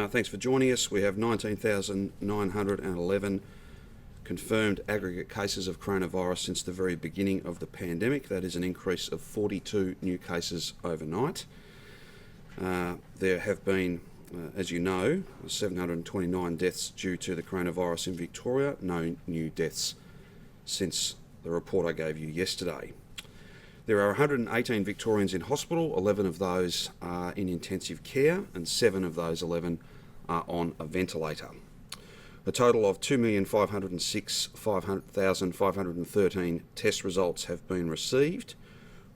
Thanks for joining us. We have 19,911 confirmed aggregate cases of coronavirus since the very beginning of the pandemic. That is an increase of 42 new cases overnight. There have been, as you know, 729 deaths due to the coronavirus in Victoria. No new deaths since the report I gave you yesterday. There are 118 Victorians in hospital. 11 of those are in intensive care and 7 of those 11 are on a ventilator. A total of 2,506,513 test results have been received,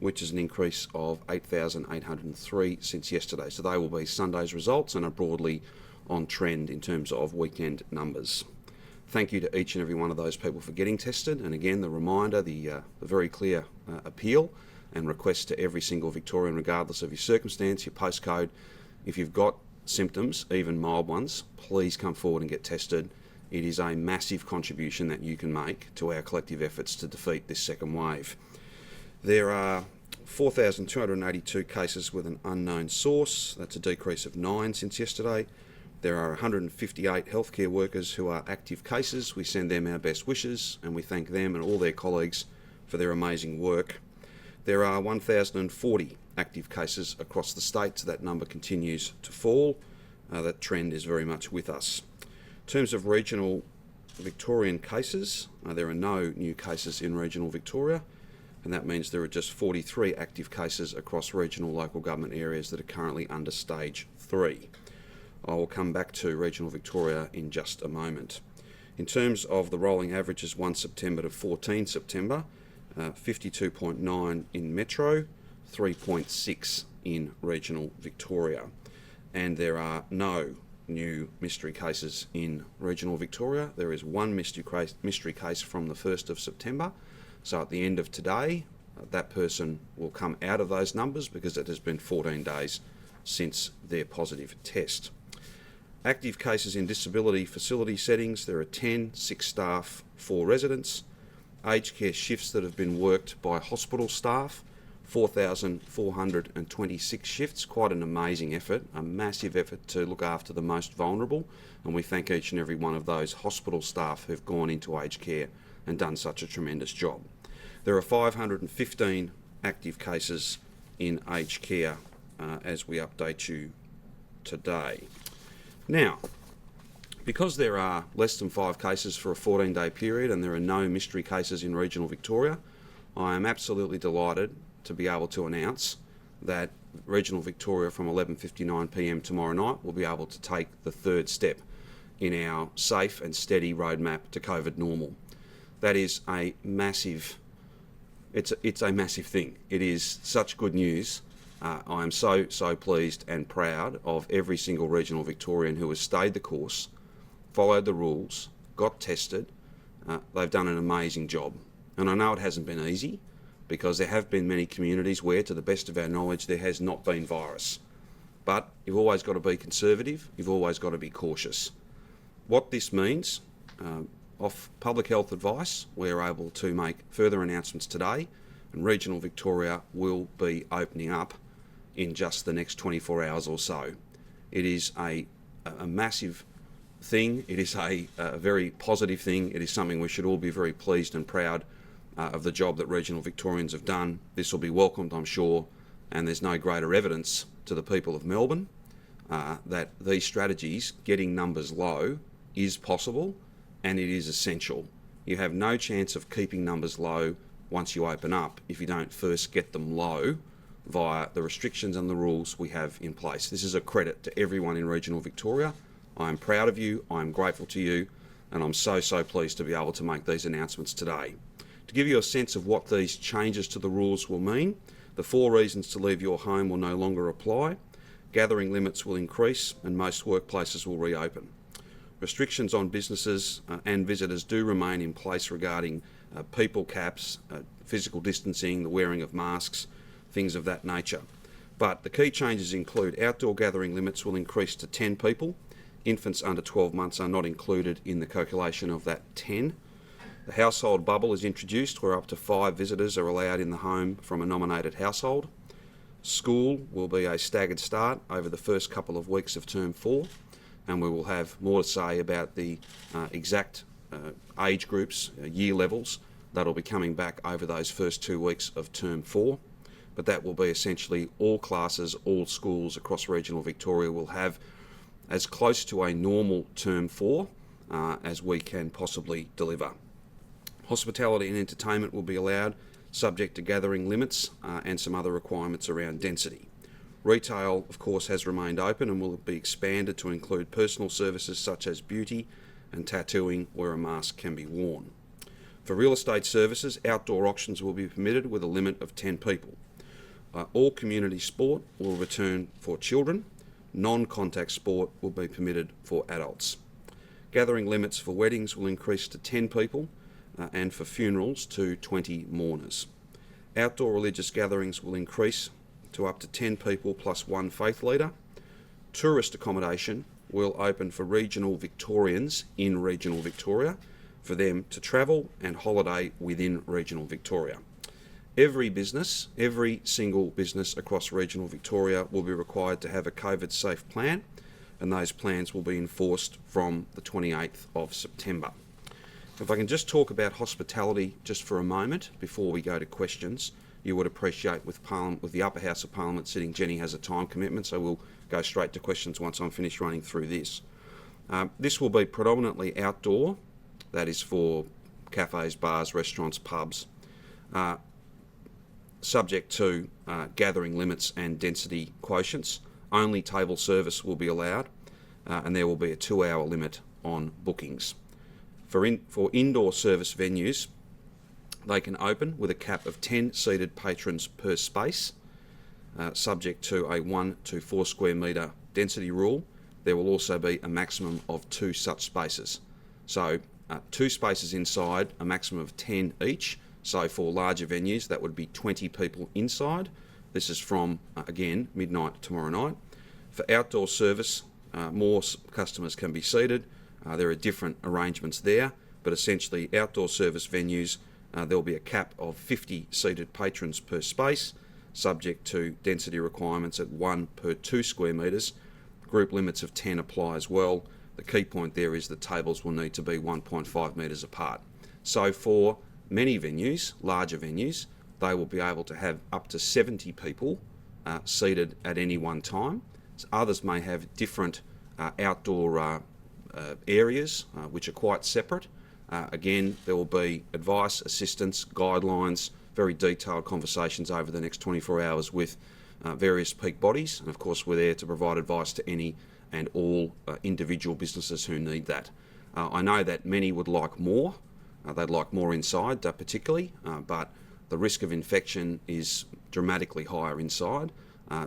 which is an increase of 8,803 since yesterday. So they will be Sunday's results and are broadly on trend in terms of weekend numbers. Thank you to each and every one of those people for getting tested. And again, the reminder, the very clear appeal and request to every single Victorian, regardless of your circumstance, your postcode, if you've got symptoms, even mild ones, please come forward and get tested. It is a massive contribution that you can make to our collective efforts to defeat this second wave. There are 4,282 cases with an unknown source. That's a decrease of 9 since yesterday. There are 158 healthcare workers who are active cases. We send them our best wishes and we thank them and all their colleagues for their amazing work. There are 1,040 active cases across the state, so that number continues to fall. That trend is very much with us. In terms of regional Victorian cases, there are no new cases in regional Victoria, and that means there are just 43 active cases across regional local government areas that are currently under stage 3. I will come back to regional Victoria in just a moment. In terms of the rolling averages 1 September to 14 September, 52.9 in Metro, 3.6 in regional Victoria. And there are no new mystery cases in regional Victoria. There is one mystery case from the 1st of September. So at the end of today, that person will come out of those numbers because it has been 14 days since their positive test. Active cases in disability facility settings, there are 10, 6 staff, 4 residents. Aged care shifts that have been worked by hospital staff, 4,426 shifts, quite an amazing effort, a massive effort to look after the most vulnerable, and we thank each and every one of those hospital staff who've gone into aged care and done such a tremendous job. There are 515 active cases in aged care as we update you today. Now, because there are less than 5 cases for a 14-day period and there are no mystery cases in regional Victoria, I am absolutely delighted to be able to announce that regional Victoria from 11:59pm tomorrow night will be able to take the third step in our safe and steady roadmap to COVID normal. That is a massive, it's a massive thing. It is such good news. I am so pleased and proud of every single regional Victorian who has stayed the course, followed the rules, got tested. They've done an amazing job. And I know it hasn't been easy because there have been many communities where, to the best of our knowledge, there has not been virus. But you've always got to be conservative, you've always got to be cautious. What this means, off public health advice, we're able to make further announcements today, and regional Victoria will be opening up in just the next 24 hours or so. It is a massive thing. It is a very positive thing. It is something we should all be very pleased and proud of the job that regional Victorians have done. This will be welcomed, I'm sure, and there's no greater evidence to the people of Melbourne that these strategies, getting numbers low, is possible and it is essential. You have no chance of keeping numbers low once you open up if you don't first get them low via the restrictions and the rules we have in place. This is a credit to everyone in regional Victoria. I am proud of you, I am grateful to you, and I'm so pleased to be able to make these announcements today. To give you a sense of what these changes to the rules will mean, the 4 reasons to leave your home will no longer apply, gathering limits will increase, and most workplaces will reopen. Restrictions on businesses and visitors do remain in place regarding people caps, physical distancing, the wearing of masks, things of that nature. But the key changes include outdoor gathering limits will increase to 10 people. Infants under 12 months are not included in the calculation of that 10. The household bubble is introduced where up to 5 visitors are allowed in the home from a nominated household. School will be a staggered start over the first couple of weeks of term 4. and we will have more to say about the exact age groups, year levels, that'll be coming back over those first 2 weeks of Term 4. But that will be essentially all classes, all schools across regional Victoria will have as close to a normal Term 4 as we can possibly deliver. Hospitality and entertainment will be allowed, subject to gathering limits and some other requirements around density. Retail, of course, has remained open and will be expanded to include personal services such as beauty and tattooing where a mask can be worn. For real estate services, outdoor auctions will be permitted with a limit of 10 people. All community sport will return for children. Non-contact sport will be permitted for adults. Gathering limits for weddings will increase to 10 people and for funerals to 20 mourners. Outdoor religious gatherings will increase to up to 10 people plus one faith leader. Tourist accommodation will open for regional Victorians in regional Victoria for them to travel and holiday within regional Victoria. Every business, every single business across regional Victoria will be required to have a COVID-safe plan, and those plans will be enforced from the 28th of September. If I can just talk about hospitality just for a moment before we go to questions, you would appreciate with the Upper House of Parliament sitting, Jenny has a time commitment, so we'll go straight to questions once I'm finished running through this. This will be predominantly outdoor, that is for cafes, bars, restaurants, pubs, subject to gathering limits and density quotients. Only table service will be allowed, and there will be a 2-hour limit on bookings. For indoor service venues, they can open with a cap of 10 seated patrons per space, subject to a 1 to 4 square metre density rule. There will also be a maximum of 2 such spaces. So 2 spaces inside, a maximum of 10 each. So for larger venues, that would be 20 people inside. This is from, again, midnight tomorrow night. For outdoor service, more customers can be seated. There are different arrangements there, but essentially outdoor service venues, there will be a cap of 50 seated patrons per space, subject to density requirements at 1 per 2 square metres. Group limits of 10 apply as well. The key point there is the tables will need to be 1.5 metres apart. So for many venues, larger venues, they will be able to have up to 70 people seated at any one time. So others may have different outdoor areas which are quite separate. Again, there will be advice, assistance, guidelines, very detailed conversations over the next 24 hours with various peak bodies, and of course we're there to provide advice to any and all individual businesses who need that. I know that many would like more. They'd like more inside particularly, but the risk of infection is dramatically higher inside.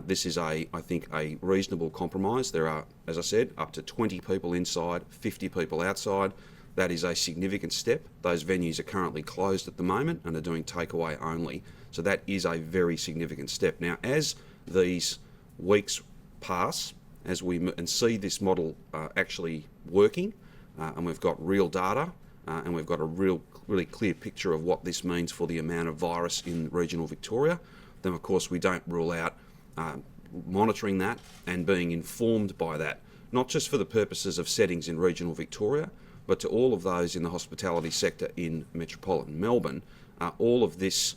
This is, I think, a reasonable compromise. There are, as I said, up to 20 people inside, 50 people outside. That is a significant step. Those venues are currently closed at the moment and are doing takeaway only. So that is a very significant step. Now, as these weeks pass, as we see this model actually working, and we've got real data, and we've got a really clear picture of what this means for the amount of virus in regional Victoria, then of course we don't rule out monitoring that and being informed by that, not just for the purposes of settings in regional Victoria, but to all of those in the hospitality sector in metropolitan Melbourne. All of this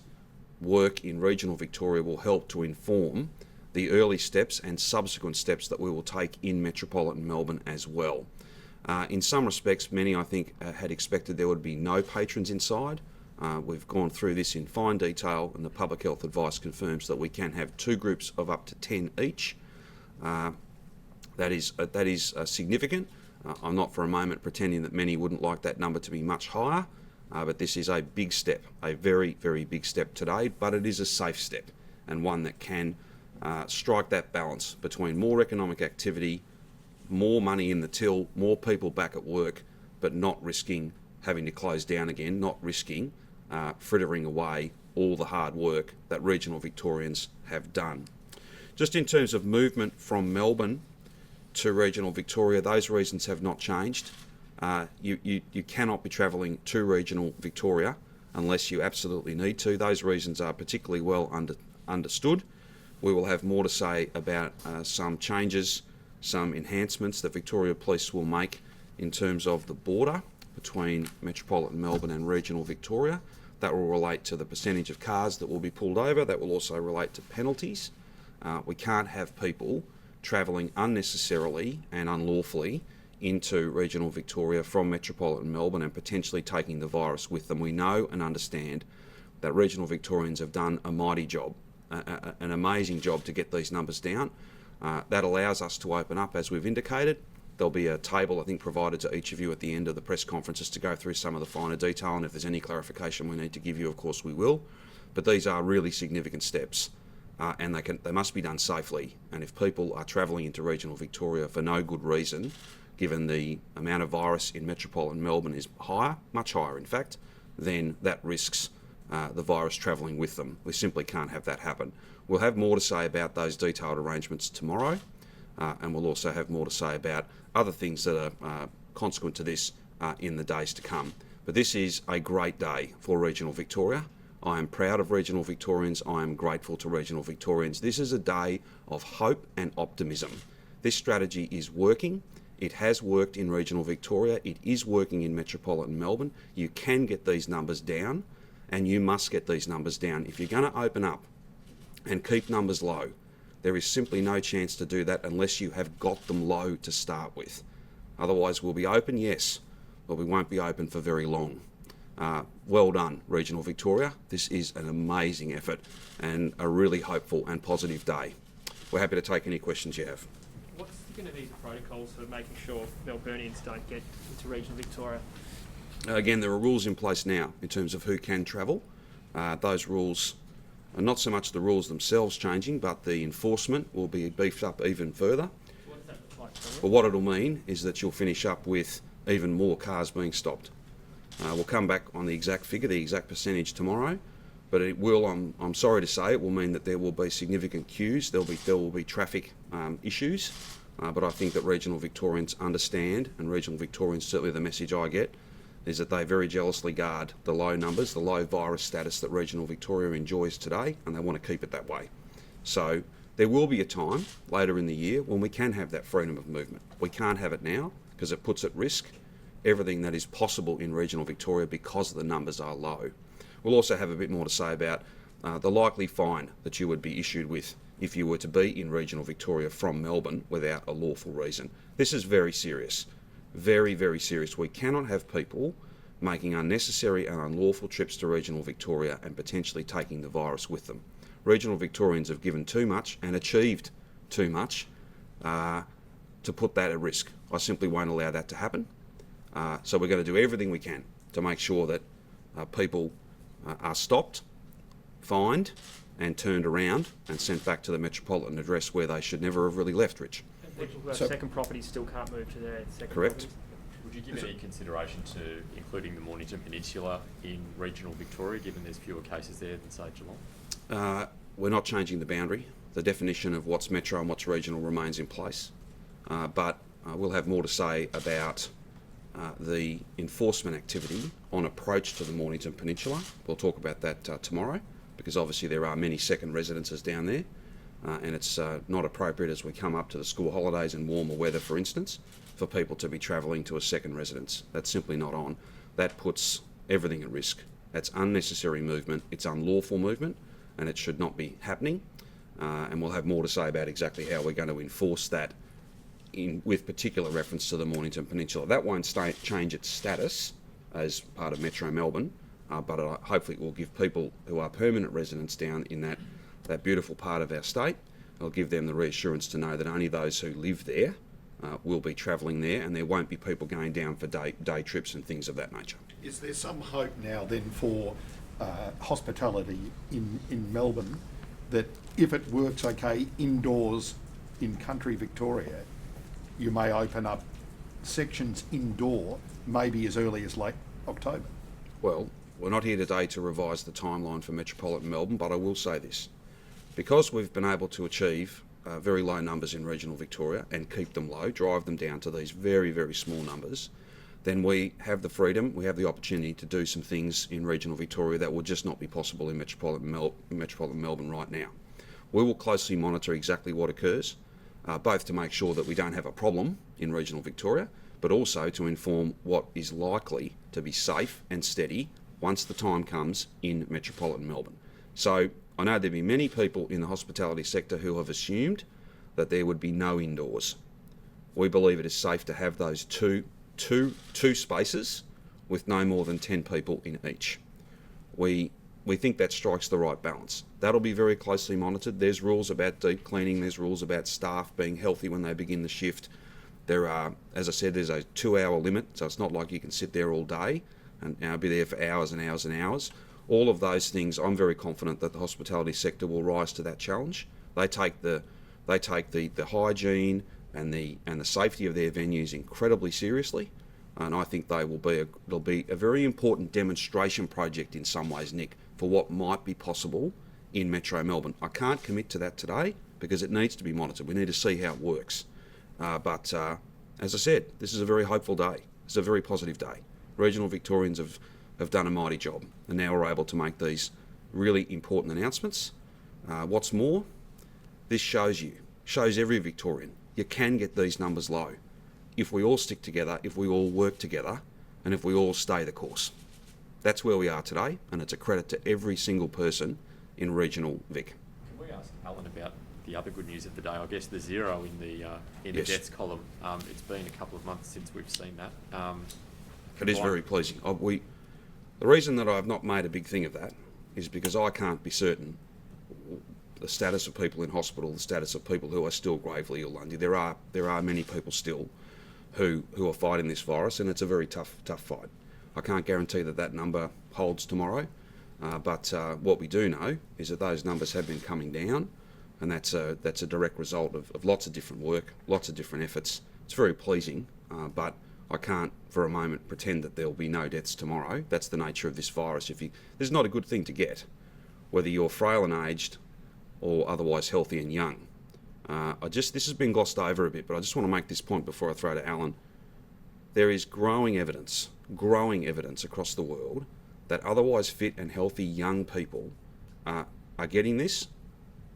work in regional Victoria will help to inform the early steps and subsequent steps that we will take in metropolitan Melbourne as well. In some respects, many, I think, had expected there would be no patrons inside. We've gone through this in fine detail, and the public health advice confirms that we can have 2 groups of up to 10 each. That is significant. I'm not for a moment pretending that many wouldn't like that number to be much higher, but this is a big step, a very, very big step today, but it is a safe step and one that can strike that balance between more economic activity, more money in the till, more people back at work, but not risking having to close down again, not risking frittering away all the hard work that regional Victorians have done. Just in terms of movement from Melbourne to regional Victoria, those reasons have not changed. You cannot be travelling to regional Victoria unless you absolutely need to. Those reasons are particularly well understood. We will have more to say about some changes some enhancements that Victoria Police will make in terms of the border between metropolitan Melbourne and regional Victoria. That will relate to the percentage of cars that will be pulled over. That will also relate to penalties. We can't have people travelling unnecessarily and unlawfully into regional Victoria from metropolitan Melbourne and potentially taking the virus with them. We know and understand that regional Victorians have done a mighty job, an amazing job to get these numbers down. That allows us to open up, as we've indicated. There'll be a table, I think, provided to each of you at the end of the press conferences to go through some of the finer detail, and if there's any clarification we need to give you, of course we will. But these are really significant steps, and they must be done safely. And if people are travelling into regional Victoria for no good reason, given the amount of virus in metropolitan Melbourne is higher, much higher in fact, then that risks the virus travelling with them. We simply can't have that happen. We'll have more to say about those detailed arrangements tomorrow, and we'll also have more to say about other things that are consequent to this in the days to come. But this is a great day for regional Victoria. I am proud of regional Victorians. I am grateful to regional Victorians. This is a day of hope and optimism. This strategy is working. It has worked in regional Victoria. It is working in metropolitan Melbourne. You can get these numbers down, and you must get these numbers down. If you're going to open up and keep numbers low, there is simply no chance to do that unless you have got them low to start with. Otherwise, we'll be open, yes, but we won't be open for very long. Well done, regional Victoria. This is an amazing effort and a really hopeful and positive day. We're happy to take any questions you have. What's going to be the protocols for making sure Melburnians don't get into regional Victoria? Again, there are rules in place now in terms of who can travel. Those rules are not so much the rules themselves changing, but the enforcement will be beefed up even further. What does that look like? But what it'll mean is that you'll finish up with even more cars being stopped. We'll come back on the exact figure, the exact percentage tomorrow, but it will, I'm sorry to say, it will mean that there will be significant queues, there will be traffic issues, but I think that regional Victorians understand, and regional Victorians, certainly the message I get, is that they very jealously guard the low numbers, the low virus status that regional Victoria enjoys today, and they want to keep it that way. So there will be a time later in the year when we can have that freedom of movement. We can't have it now because it puts at risk everything that is possible in regional Victoria because the numbers are low. We'll also have a bit more to say about the likely fine that you would be issued with if you were to be in regional Victoria from Melbourne without a lawful reason. This is very serious. Very, very serious. We cannot have people making unnecessary and unlawful trips to regional Victoria and potentially taking the virus with them. Regional Victorians have given too much and achieved too much to put that at risk. I simply won't allow that to happen. So we're going to do everything we can to make sure that people are stopped, fined and turned around and sent back to the metropolitan address where they should never have really left, Rich. People who have second properties still can't move to their second Correct. properties. Would you give any consideration to including the Mornington Peninsula in regional Victoria, given there's fewer cases there than, say, Geelong? We're not changing the boundary. The definition of what's metro and what's regional remains in place. But we'll have more to say about the enforcement activity on approach to the Mornington Peninsula. We'll talk about that tomorrow, because obviously there are many second residences down there. And it's not appropriate as we come up to the school holidays and warmer weather, for instance, for people to be travelling to a second residence. That's simply not on. That puts everything at risk. That's unnecessary movement, it's unlawful movement, and it should not be happening. And we'll have more to say about exactly how we're going to enforce that with particular reference to the Mornington Peninsula. That won't change its status as part of Metro Melbourne, but hopefully it will give people who are permanent residents down in that beautiful part of our state, it'll give them the reassurance to know that only those who live there will be travelling there, and there won't be people going down for day trips and things of that nature. Is there some hope now then for hospitality in Melbourne, that if it works okay indoors in country Victoria, you may open up sections indoor maybe as early as late October? Well, we're not here today to revise the timeline for metropolitan Melbourne, but I will say this. Because we've been able to achieve very low numbers in regional Victoria and keep them low, drive them down to these very, very small numbers, then we have the freedom, we have the opportunity to do some things in regional Victoria that will just not be possible in metropolitan Melbourne right now. We will closely monitor exactly what occurs, both to make sure that we don't have a problem in regional Victoria, but also to inform what is likely to be safe and steady once the time comes in metropolitan Melbourne. So I know there'll be many people in the hospitality sector who have assumed that there would be no indoors. We believe it is safe to have those two spaces with no more than 10 people in each. We think that strikes the right balance. That'll be very closely monitored. There's rules about deep cleaning, there's rules about staff being healthy when they begin the shift. There are, as I said, there's a 2-hour limit, so it's not like you can sit there all day and be there for hours and hours and hours. All of those things, I'm very confident that the hospitality sector will rise to that challenge. They take the hygiene and the safety of their venues incredibly seriously, and I think they'll be a very important demonstration project in some ways, Nick, for what might be possible in Metro Melbourne. I can't commit to that today because it needs to be monitored. We need to see how it works. But as I said, this is a very hopeful day. It's a very positive day. Regional Victorians have done a mighty job, and now we're able to make these really important announcements. What's more, this shows every Victorian, you can get these numbers low if we all stick together, if we all work together, and if we all stay the course. That's where we are today, and it's a credit to every single person in regional Vic. Can we ask Alan about the other good news of the day? I guess the zero in the Yes. deaths column. It's been a couple of months since we've seen that. It is very pleasing. The reason that I've not made a big thing of that is because I can't be certain the status of people in hospital, the status of people who are still gravely ill, Lundy. There are many people still who are fighting this virus, and it's a very tough fight. I can't guarantee that number holds tomorrow, but what we do know is that those numbers have been coming down, and that's a direct result of lots of different work, lots of different efforts. It's very pleasing, but I can't for a moment pretend that there'll be no deaths tomorrow. That's the nature of this virus. This is not a good thing to get, whether you're frail and aged or otherwise healthy and young. This has been glossed over a bit, but I just want to make this point before I throw to Alan. There is growing evidence across the world that otherwise fit and healthy young people are getting this.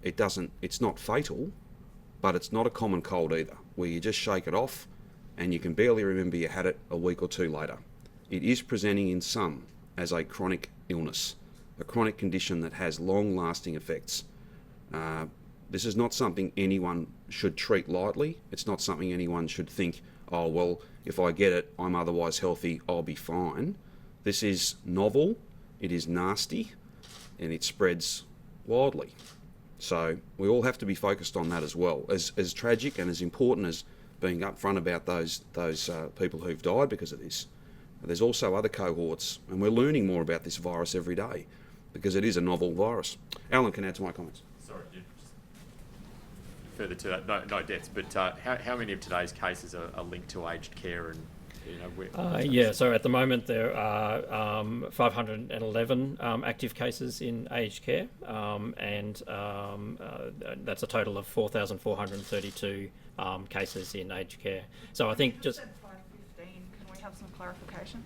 It's not fatal, but it's not a common cold either, where you just shake it off and you can barely remember you had it a week or two later. It is presenting in some as a chronic illness, a chronic condition that has long-lasting effects. This is not something anyone should treat lightly. It's not something anyone should think, oh, well, if I get it, I'm otherwise healthy, I'll be fine. This is novel, it is nasty, and it spreads wildly. So we all have to be focused on that as well. As tragic and as important as being upfront about those people who've died because of this, there's also other cohorts, and we're learning more about this virus every day because it is a novel virus. Alan can add to my comments. Sorry, just further to that, no deaths, but how many of today's cases are linked to aged care and, so at the moment there are 511 active cases in aged care, and that's a total of 4,432 cases in aged care. So I think just... 515. Can we have some clarification?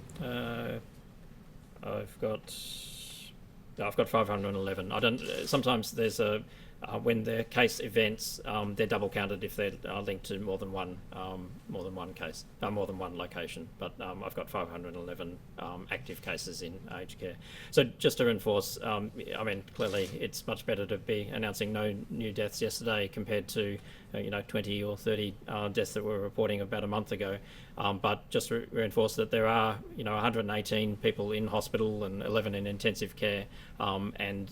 I've got 511. I don't. Sometimes there's when they're case events, they're double counted if they're linked to more than one case, more than one location. But I've got 511 active cases in aged care. So just to reinforce, clearly it's much better to be announcing no new deaths yesterday compared to 20 or 30 deaths that we were reporting about a month ago. But just to reinforce that there are 118 people in hospital and 11 in intensive care, and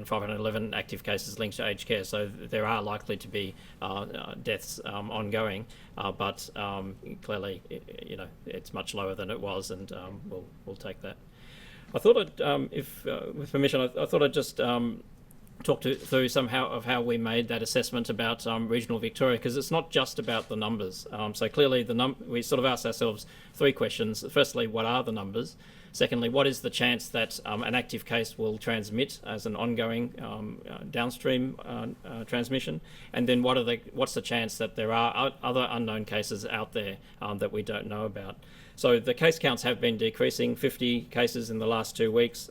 511 active cases linked to aged care. So there are likely to be deaths ongoing, but clearly it's much lower than it was, and we'll take that. I thought with permission, I thought I'd just talk through somehow of how we made that assessment about regional Victoria, because it's not just about the numbers. So clearly we sort of asked ourselves three questions. Firstly, what are the numbers? Secondly, what is the chance that an active case will transmit as an ongoing downstream transmission? And then what's the chance that there are other unknown cases out there that we don't know about? So the case counts have been decreasing, 50 cases in the last 2 weeks.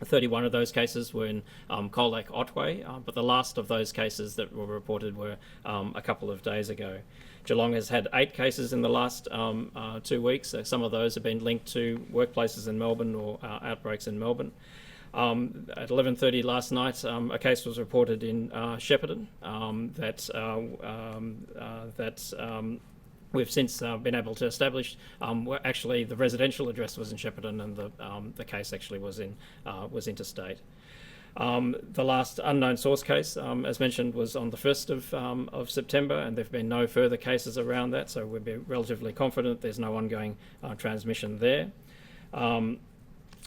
31 of those cases were in Cold Lake, Otway, but the last of those cases that were reported were a couple of days ago. Geelong has had 8 cases in the last 2 weeks. Some of those have been linked to workplaces in Melbourne or outbreaks in Melbourne. At 11:30 last night, a case was reported in Shepparton that we've since been able to establish. Actually, the residential address was in Shepparton, and the case actually was interstate. The last unknown source case, as mentioned, was on the 1st of September, and there have been no further cases around that, so we'd be relatively confident there's no ongoing transmission there.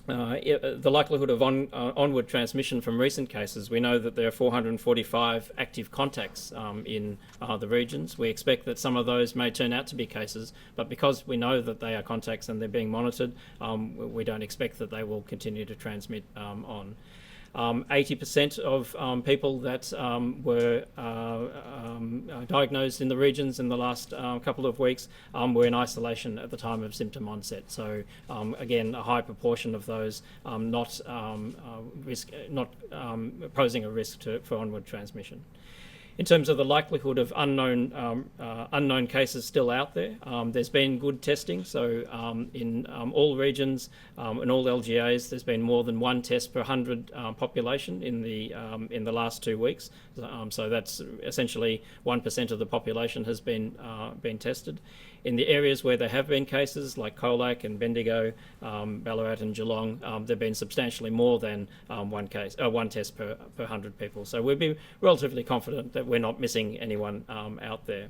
The likelihood of onward transmission from recent cases, we know that there are 445 active contacts in the regions. We expect that some of those may turn out to be cases, but because we know that they are contacts and they're being monitored, we don't expect that they will continue to transmit on. 80% of people that were diagnosed in the regions in the last couple of weeks were in isolation at the time of symptom onset. So again, a high proportion of those not posing a risk for onward transmission. In terms of the likelihood of unknown cases still out there, there's been good testing. So in all regions, in all LGAs, there's been more than 1 test per 100 population in the last 2 weeks. So that's essentially 1% of the population has been tested. In the areas where there have been cases, like Cold Lake and Bendigo, Ballarat and Geelong, there've been substantially more than 1 test per 100 people. So we'd be relatively confident that we're not missing anyone out there.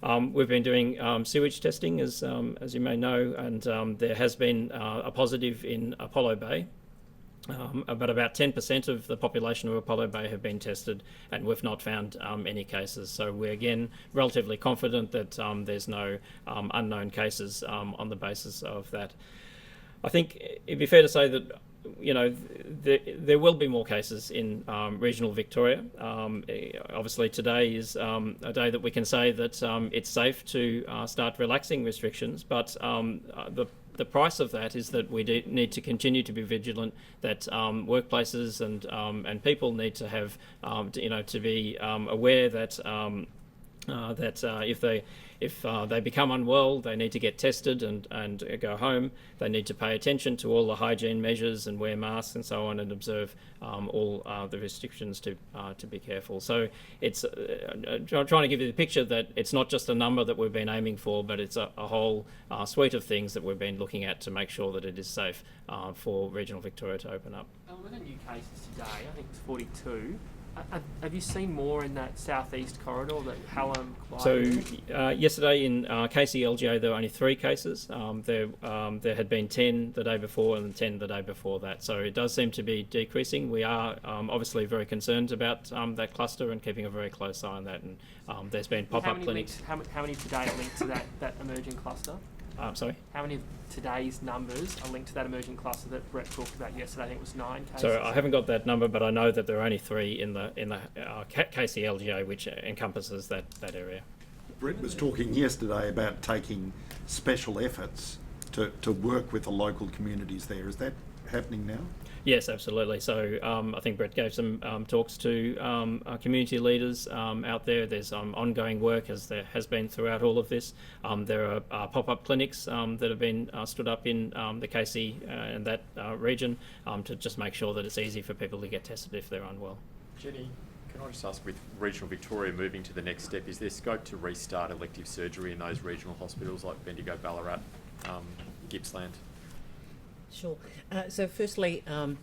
We've been doing sewage testing, as you may know, and there has been a positive in Apollo Bay. But about 10% of the population of Apollo Bay have been tested, and we've not found any cases. So we're again relatively confident that there's no unknown cases on the basis of that. I think it'd be fair to say that there will be more cases in regional Victoria. Obviously, today is a day that we can say that it's safe to start relaxing restrictions, but the price of that is that we need to continue to be vigilant, that workplaces and people need to have, to be aware that if they become unwell, they need to get tested and go home. They need to pay attention to all the hygiene measures and wear masks and so on, and observe all the restrictions to be careful. So it's trying to give you the picture that it's not just a number that we've been aiming for, but it's a whole suite of things that we've been looking at to make sure that it is safe for regional Victoria to open up. With the new cases today, I think it's 42. Have you seen more in that southeast corridor, that Hallam? So yesterday in KCLGA there were only 3 cases. There had been 10 the day before and 10 the day before that. So it does seem to be decreasing. We are obviously very concerned about that cluster and keeping a very close eye on that. And there's been pop-up clinics. How many today are linked to that emerging cluster? Sorry? How many of today's numbers are linked to that emerging cluster that Brett talked about yesterday? I think it was 9 cases. So I haven't got that number, but I know that there are only 3 in the KCLGA, which encompasses that area. Brett was talking yesterday about taking special efforts to work with the local communities there. Is that happening now? Yes, absolutely. So I think Brett gave some talks to community leaders out there. There's ongoing work, as there has been throughout all of this. There are pop-up clinics that have been stood up in the KC and that region to just make sure that it's easy for people to get tested if they're unwell. Jenny, can I just ask, with regional Victoria moving to the next step, is there scope to restart elective surgery in those regional hospitals like Bendigo, Ballarat, Gippsland? Sure. So firstly, can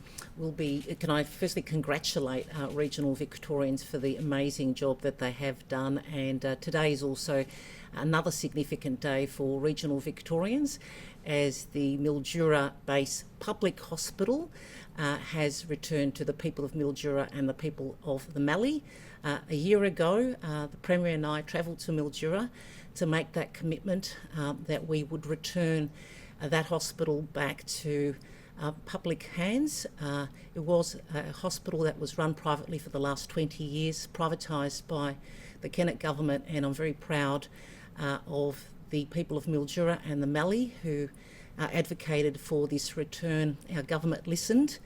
I firstly congratulate regional Victorians for the amazing job that they have done, and today is also another significant day for regional Victorians, as the Mildura Base Public Hospital has returned to the people of Mildura and the people of the Mallee. A year ago, the Premier and I travelled to Mildura to make that commitment that we would return that hospital back to public hands. It was a hospital that was run privately for the last 20 years, privatised by the Kennett government, and I'm very proud of the people of Mildura and the Mallee who advocated for this return. Our government listened,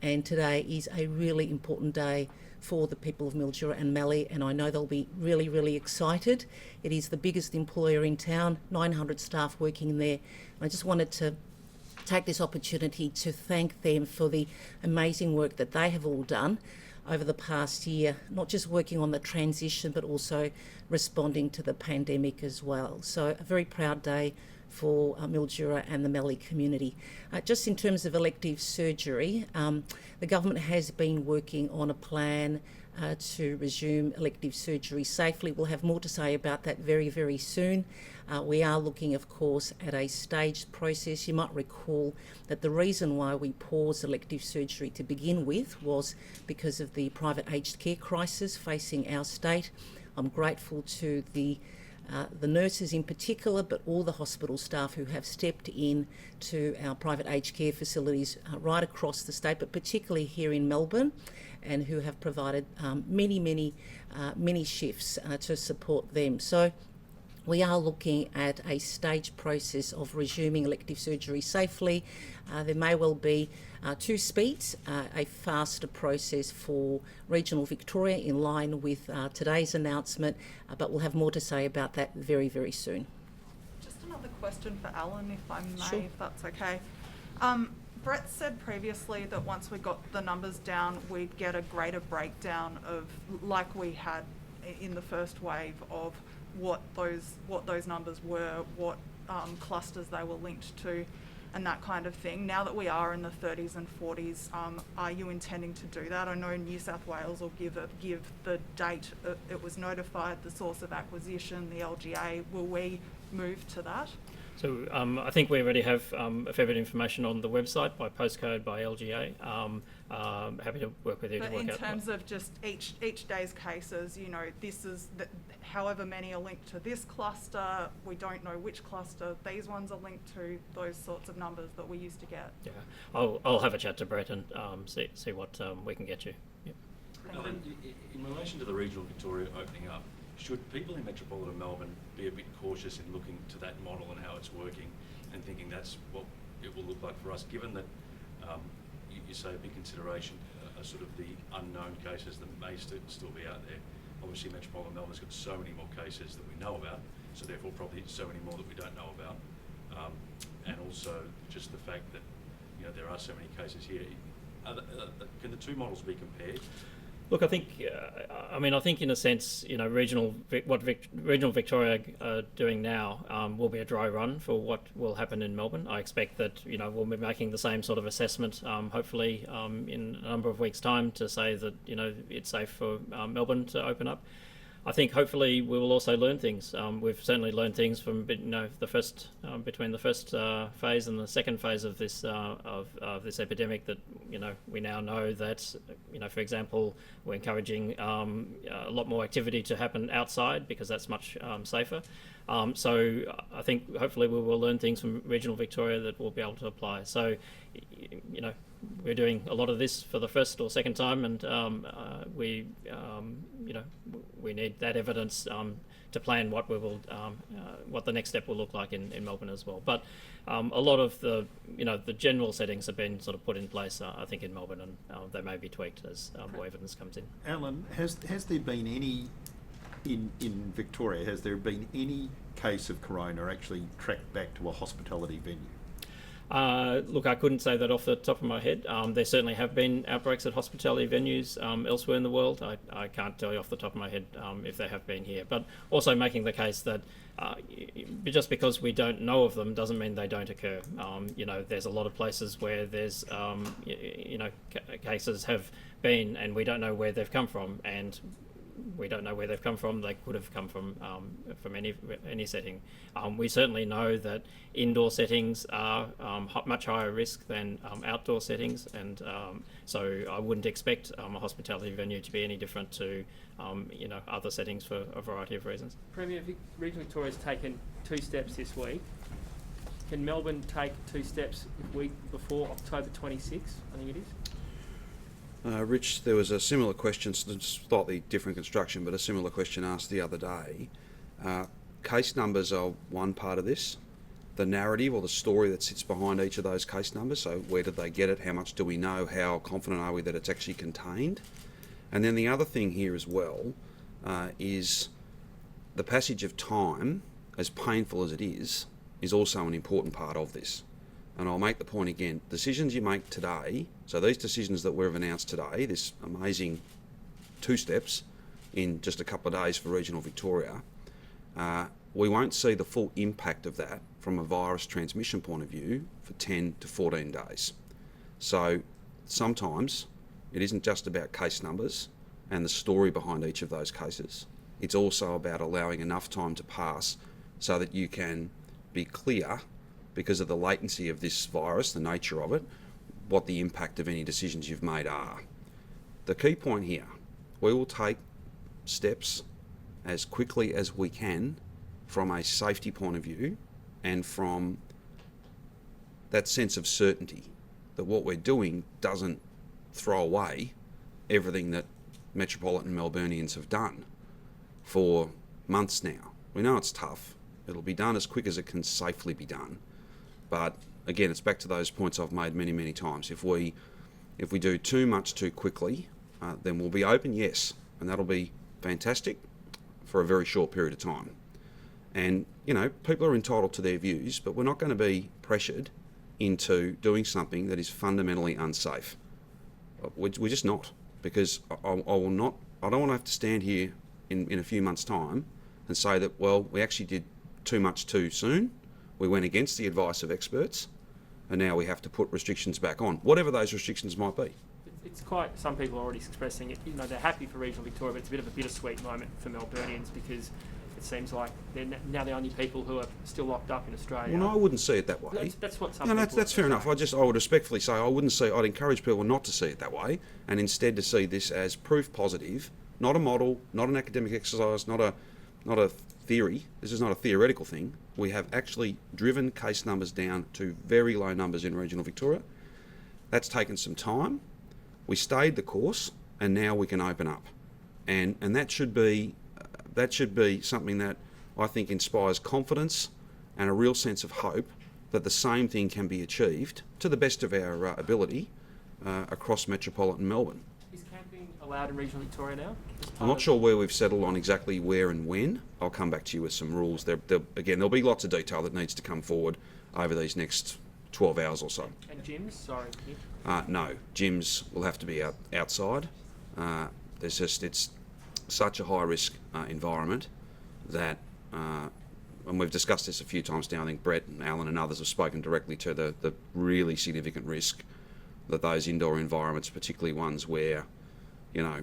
and today is a really important day for the people of Mildura and Mallee, and I know they'll be really, really excited. It is the biggest employer in town, 900 staff working there. I just wanted to take this opportunity to thank them for the amazing work that they have all done over the past year, not just working on the transition but also responding to the pandemic as well. So a very proud day for Mildura and the Mallee community. Just in terms of elective surgery, the government has been working on a plan to resume elective surgery safely. We'll have more to say about that very, very soon. We are looking, of course, at a staged process. You might recall that the reason why we paused elective surgery to begin with was because of the private aged care crisis facing our state. I'm grateful to the nurses in particular, but all the hospital staff who have stepped in to our private aged care facilities right across the state, but particularly here in Melbourne, and who have provided many shifts to support them. So we are looking at a staged process of resuming elective surgery safely. There may well be two speeds, a faster process for regional Victoria in line with today's announcement, but we'll have more to say about that very, very soon. Just another question for Alan, if I may, Sure. if that's okay. Brett said previously that once we got the numbers down, we'd get a greater breakdown of, like we had in the first wave, of what those numbers were, what clusters they were linked to, and that kind of thing. Now that we are in the 30s and 40s, are you intending to do that? I know New South Wales will give the date it was notified, the source of acquisition, the LGA. Will we move to that? So I think we already have a fair bit of information on the website by postcode, by LGA. Happy to work with you But to work in out. terms of just each day's cases, you know, this is however many are linked to this cluster. We don't know which cluster these ones are linked to. Those sorts of numbers that we used to get. Yeah, I'll have a chat to Brett and see what we can get you. Yep. Alan, in relation to the regional Victoria opening up, should people in metropolitan Melbourne be a bit cautious in looking to that model and how it's working and thinking that's what it will look like for us, given that you say a big consideration are sort of the unknown cases that may still be out there. Obviously metropolitan Melbourne's got so many more cases that we know about, so therefore probably so many more that we don't know about. And also just the fact that, you know, there are so many cases here. Can the two models be compared? Look, I think, I think in a sense, you know, regional Victoria are doing now will be a dry run for what will happen in Melbourne. I expect that, you know, we'll be making the same sort of assessment, hopefully in a number of weeks' time, to say that, you know, it's safe for Melbourne to open up. I think hopefully we will also learn things. We've certainly learned things from, you know, the first between the first phase and the second phase of this this epidemic. That, you know, we now know that, you know, for example, we're encouraging a lot more activity to happen outside because that's much safer. So I think hopefully we will learn things from regional Victoria that we'll be able to apply. So, you know, we're doing a lot of this for the first or second time, and we need that evidence to plan what we will, what the next step will look like in Melbourne as well. But a lot of the, you know, the general settings have been sort of put in place, I think, in Melbourne, and they may be tweaked as more evidence comes in. Alan, has there been any in Victoria? Has there been any case of corona actually tracked back to a hospitality venue? Look, I couldn't say that off the top of my head. There certainly have been outbreaks at hospitality venues elsewhere in the world. I can't tell you off the top of my head if there have been here. But also making the case that just because we don't know of them doesn't mean they don't occur. You know, there's a lot of places where there's, you know, cases have been, and we don't know where they've come from. And we don't know where they've come from. They could have come from any setting. We certainly know that indoor settings are much higher risk than outdoor settings, and so I wouldn't expect a hospitality venue to be any different to you know, other settings for a variety of reasons. Premier, Regional Victoria's taken 2 steps this week. Can Melbourne take 2 steps a week before October 26th? I think it is. Rich, there was a similar question, slightly different construction, but a similar question asked the other day. Case numbers are one part of this. the narrative or the story that sits behind each of those case numbers. So where did they get it? How much do we know? How confident are we that it's actually contained? And then the other thing here as well is the passage of time, as painful as it is also an important part of this. And I'll make the point again, decisions you make today, so these decisions that we've announced today, this amazing 2 steps in just a couple of days for regional Victoria, we won't see the full impact of that from a virus transmission point of view for 10 to 14 days. So sometimes it isn't just about case numbers and the story behind each of those cases. It's also about allowing enough time to pass so that you can be clear, because of the latency of this virus, the nature of it, what the impact of any decisions you've made are. The key point here, we will take steps as quickly as we can from a safety point of view and from that sense of certainty that what we're doing doesn't throw away everything that metropolitan Melburnians have done for months now. We know it's tough. It'll be done as quick as it can safely be done. But again, it's back to those points I've made many, many times. If we do too much too quickly, then we'll be open, yes, and that'll be fantastic for a very short period of time. And, you know, people are entitled to their views, but we're not going to be pressured into doing something that is fundamentally unsafe. We're just not, because I don't want to have to stand here in a few months' time and say that, well, we actually did too much too soon. We went against the advice of experts, and now we have to put restrictions back on, whatever those restrictions might be. It's quite, some people are already expressing it, you know, they're happy for regional Victoria, but it's a bit of a bittersweet moment for Melburnians because it seems like they're now the only people who are still locked up in Australia. Well, no, I wouldn't see it that way. That's what some No, people that's fair enough. I would respectfully say I'd encourage people not to see it that way, and instead to see this as proof positive, not a model, not an academic exercise, not a theory. This is not a theoretical thing. We have actually driven case numbers down to very low numbers in regional Victoria. That's taken some time. We stayed the course, and now we can open up, and that should be something that I think inspires confidence and a real sense of hope that the same thing can be achieved to the best of our ability across metropolitan Melbourne. Is camping allowed in regional Victoria now? I'm not sure where we've settled on exactly where and when. I'll come back to you with some rules. There'll be lots of detail that needs to come forward over these next 12 hours or so. And gyms? Sorry, Nick. No, gyms will have to be outside. It's such a high risk environment that, and we've discussed this a few times now, I think Brett and Alan and others have spoken directly to the really significant risk that those indoor environments, particularly ones where, you know,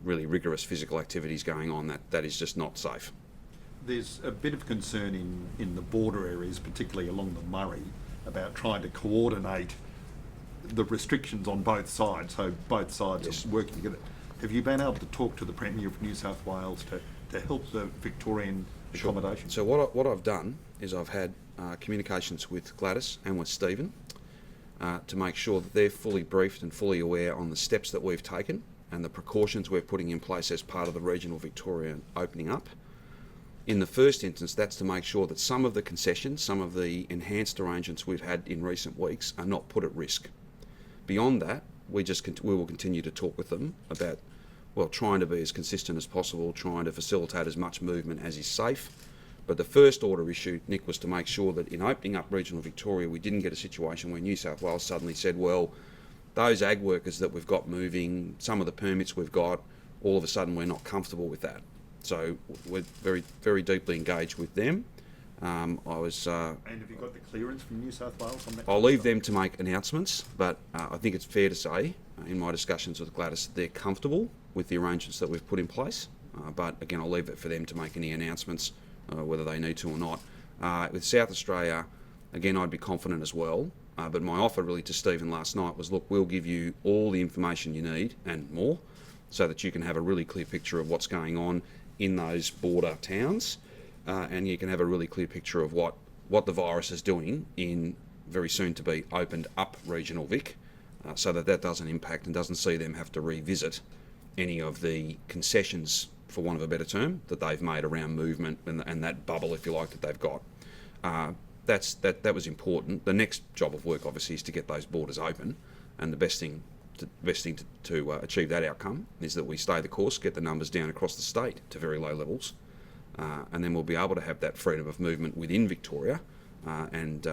really rigorous physical activities going on, that is just not safe. There's a bit of concern in the border areas, particularly along the Murray, about trying to coordinate the restrictions on both sides, so both sides Yes. are working together. Have you been able to talk to the Premier of New South Wales to help the Victorian accommodation? So what I've done is I've had communications with Gladys and with Stephen to make sure that they're fully briefed and fully aware on the steps that we've taken and the precautions we're putting in place as part of the regional Victoria opening up. In the first instance, that's to make sure that some of the concessions, some of the enhanced arrangements we've had in recent weeks are not put at risk. Beyond that, we will continue to talk with them about, well, trying to be as consistent as possible, trying to facilitate as much movement as is safe. But the first order issue, Nick, was to make sure that in opening up regional Victoria, we didn't get a situation where New South Wales suddenly said, well, those ag workers that we've got moving, some of the permits we've got, all of a sudden we're not comfortable with that. So we're very, very deeply engaged with them. And have you got the clearance from New South Wales on that? I'll leave them to make announcements, but I think it's fair to say, in my discussions with Gladys, they're comfortable with the arrangements that we've put in place. But again, I'll leave it for them to make any announcements, whether they need to or not. With South Australia, again, I'd be confident as well. But my offer really to Stephen last night was, look, we'll give you all the information you need and more, so that you can have a really clear picture of what's going on in those border towns, and you can have a really clear picture of what the virus is doing in very soon to be opened up regional Vic, so that doesn't impact and doesn't see them have to revisit any of the concessions, for want of a better term, that they've made around movement and that bubble, if you like, that they've got. that was important. The next job of work, obviously, is to get those borders open, and the best thing to achieve that outcome is that we stay the course, get the numbers down across the state to very low levels, and then we'll be able to have that freedom of movement within Victoria, and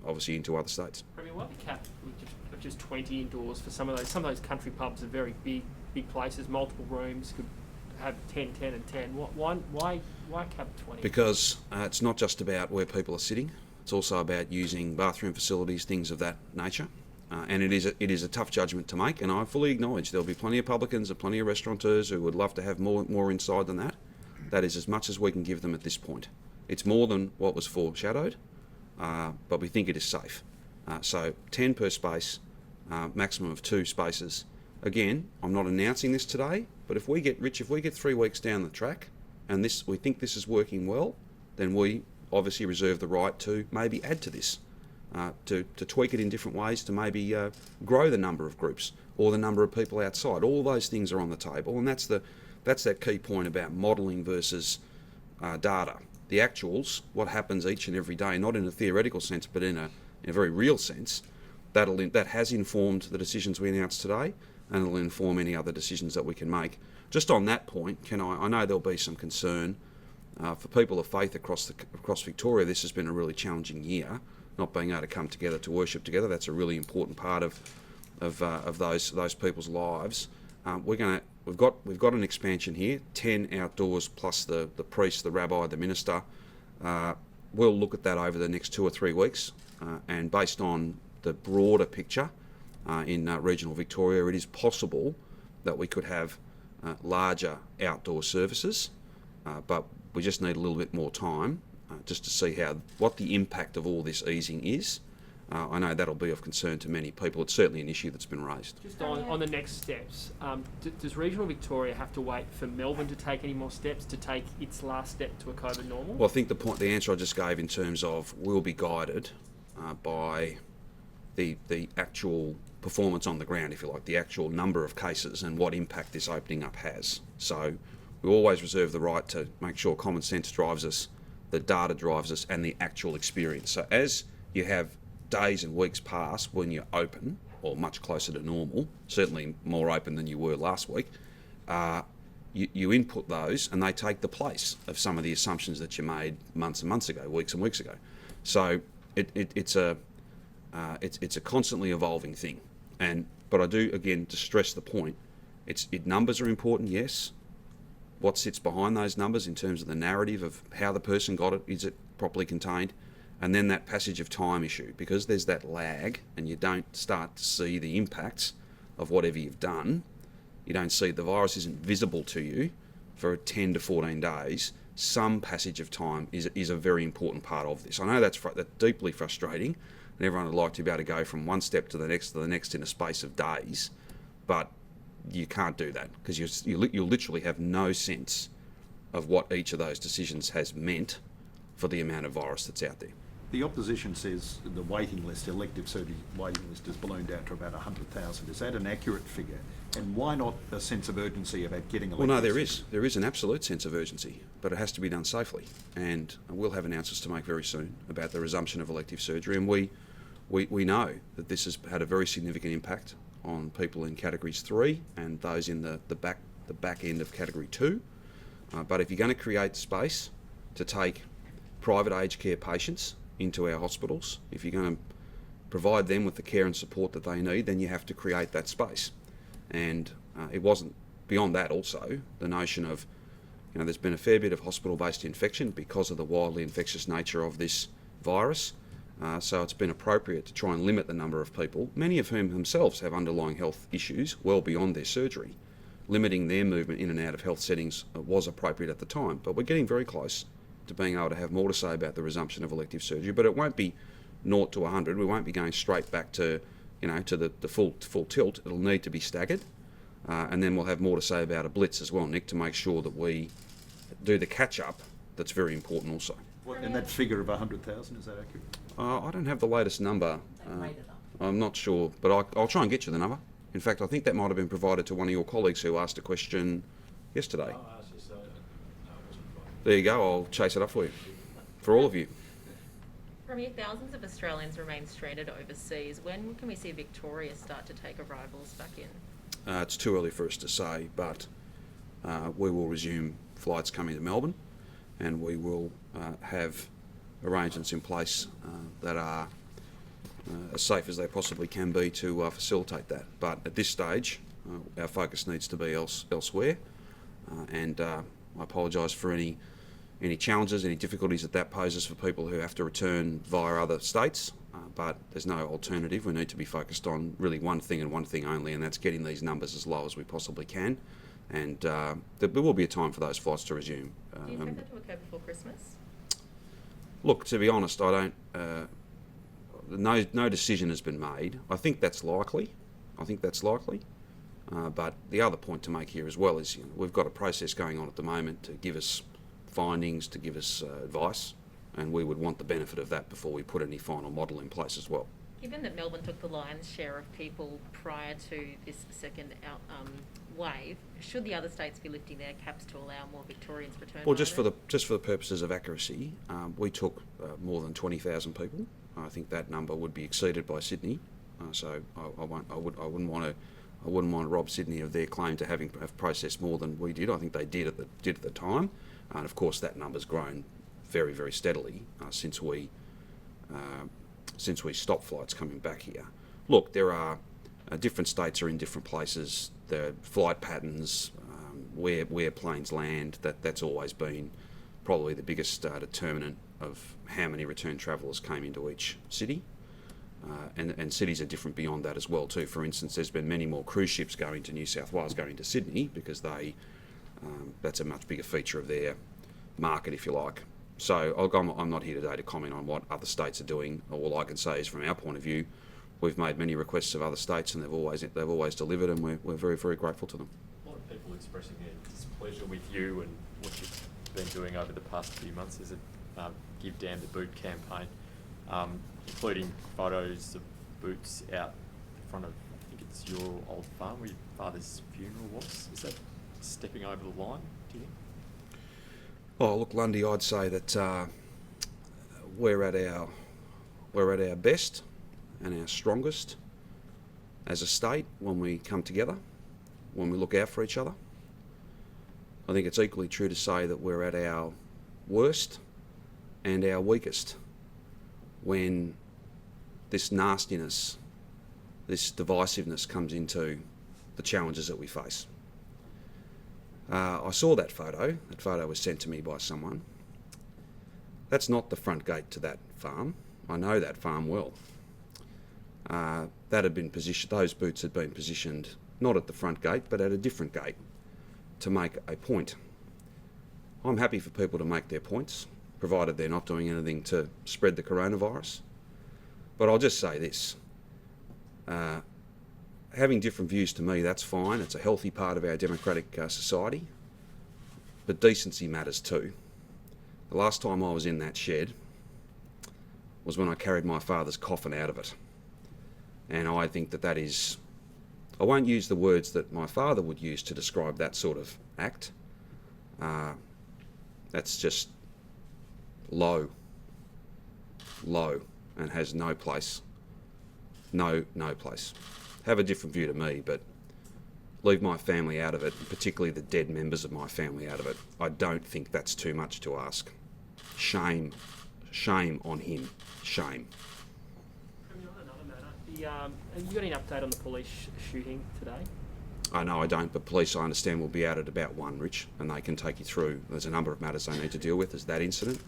obviously into other states. Premier, why the cap of just 20 indoors for some of those? Some of those country pubs are very big places, multiple rooms, could have 10, 10 and 10. Why cap 20? Because it's not just about where people are sitting. It's also about using bathroom facilities, things of that nature. And it is a tough judgment to make, and I fully acknowledge there'll be plenty of publicans and plenty of restaurateurs who would love to have more inside than that. That is as much as we can give them at this point. It's more than what was foreshadowed, but we think it is safe. So 10 per space, maximum of 2 spaces. Again, I'm not announcing this today, but if we get 3 weeks down the track and we think this is working well, then we obviously reserve the right to maybe add to this, to tweak it in different ways, to maybe grow the number of groups or the number of people outside. All those things are on the table, and that's that key point about modelling versus data. The actuals, what happens each and every day, not in a theoretical sense, but in a very real sense, that has informed the decisions we announced today, and it'll inform any other decisions that we can make. Just on that point, I know there'll be some concern for people of faith across Victoria. This has been a really challenging year, not being able to come together to worship together. That's a really important part of those people's lives. We've got an expansion here, 10 outdoors plus the priest, the rabbi, the minister. We'll look at that over the next 2 or 3 weeks, and based on the broader picture in regional Victoria, it is possible that we could have larger outdoor services, but we just need a little bit more time just to see what the impact of all this easing is. I know that'll be of concern to many people. It's certainly an issue that's been raised. Just on the next steps, does regional Victoria have to wait for Melbourne to take any more steps to take its last step to a COVID normal? Well, I think the answer I just gave in terms of we'll be guided by the actual performance on the ground, if you like, the actual number of cases and what impact this opening up has. So we always reserve the right to make sure common sense drives us, the data drives us, and the actual experience. So as you have days and weeks pass when you're open, or much closer to normal, certainly more open than you were last week, you input those and they take the place of some of the assumptions that you made months and months ago, weeks and weeks ago. So it's a constantly evolving thing. But I do, again, to stress the point, numbers are important, yes. What sits behind those numbers in terms of the narrative of how the person got it, is it properly contained? And then that passage of time issue, because there's that lag and you don't start to see the impacts of whatever you've done, you don't see the virus isn't visible to you for 10 to 14 days, some passage of time is a very important part of this. I know that's deeply frustrating, and everyone would like to be able to go from one step to the next in a space of days, but you can't do that because you'll literally have no sense of what each of those decisions has meant for the amount of virus that's out there. The opposition says the waiting list, elective surgery waiting list, has ballooned out to about 100,000. Is that an accurate figure? And why not a sense of urgency about getting elective Well, no, surgery? there is an absolute sense of urgency, but it has to be done safely. And we'll have announcements to make very soon about the resumption of elective surgery. And we know that this has had a very significant impact on people in categories 3 and those in the back end of category 2. But if you're going to create space to take private aged care patients into our hospitals, if you're going to provide them with the care and support that they need, then you have to create that space. And it wasn't beyond that also, the notion of, there's been a fair bit of hospital-based infection because of the wildly infectious nature of this virus. So it's been appropriate to try and limit the number of people, many of whom themselves have underlying health issues well beyond their surgery. Limiting their movement in and out of health settings was appropriate at the time, but we're getting very close to being able to have more to say about the resumption of elective surgery. But it won't be 0 to 100. We won't be going straight back to, to the full tilt. It'll need to be staggered, and then we'll have more to say about a blitz as well, Nick, to make sure that we do the catch-up. That's very important also. And that figure of 100,000, is that accurate? I don't have the latest number. I'm not sure, but I'll try and get you the number. In fact, I think that might have been provided to one of your colleagues who asked a question yesterday. There you go. I'll chase it up for you, for all of you. Premier, thousands of Australians remain stranded overseas. When can we see Victoria start to take arrivals back in? It's too early for us to say, but we will resume flights coming to Melbourne, and we will have arrangements in place that are as safe as they possibly can be to facilitate that. But at this stage, our focus needs to be elsewhere, and I apologise for any challenges, any difficulties that poses for people who have to return via other states, but there's no alternative. We need to be focused on really one thing and one thing only, and that's getting these numbers as low as we possibly can, and there will be a time for those flights to resume. Do you expect that to occur before Christmas? Look, to be honest, I don't. No decision has been made. I think that's likely. But the other point to make here as well is, we've got a process going on at the moment to give us findings, to give us advice, and we would want the benefit of that before we put any final model in place as well. Given that Melbourne took the lion's share of people prior to this second wave, should the other states be lifting their caps to allow more Victorians to return? Well, just for the purposes of accuracy, we took more than 20,000 people. I think that number would be exceeded by Sydney, so I wouldn't want to rob Sydney of their claim to have processed more than we did. I think they did at the time, and of course that number's grown very, very steadily since we stopped flights coming back here. Look, there are different states are in different places. The flight patterns, where planes land, that's always been probably the biggest determinant of how many return travellers came into each city. And cities are different beyond that as well too. For instance, there's been many more cruise ships going to New South Wales going to Sydney because that's a much bigger feature of their market, if you like. So I'm not here today to comment on what other states are doing. All I can say is, from our point of view, we've made many requests of other states, and they've always delivered, and we're very, very grateful to them. A lot of people expressing their displeasure with you and what you've been doing over the past few months. Is it Give Dan the Boot campaign, including photos of boots out in front of, I think it's your old farm where your father's funeral was. Is that stepping over the line, do you think? Oh, look, Lundy, I'd say that we're at our best and our strongest as a state when we come together, when we look out for each other. I think it's equally true to say that we're at our worst and our weakest when this nastiness, this divisiveness comes into the challenges that we face. I saw that photo. That photo was sent to me by someone. That's not the front gate to that farm. I know that farm well. That had been positioned. Those boots had been positioned not at the front gate, but at a different gate to make a point. I'm happy for people to make their points, provided they're not doing anything to spread the coronavirus. But I'll just say this. Having different views, to me, that's fine. It's a healthy part of our democratic society. But decency matters too. The last time I was in that shed was when I carried my father's coffin out of it. And I think that is... I won't use the words that my father would use to describe that sort of act. That's just low, and has no place. No place. Have a different view to me, but leave my family out of it, particularly the dead members of my family out of it. I don't think that's too much to ask. Shame on him. Shame. Premier, on another matter, have you got any update on the police shooting today? No, I don't, but police, I understand, will be out at about 1, Rich, and they can take you through. There's a number of matters they need to deal with. There's that incident,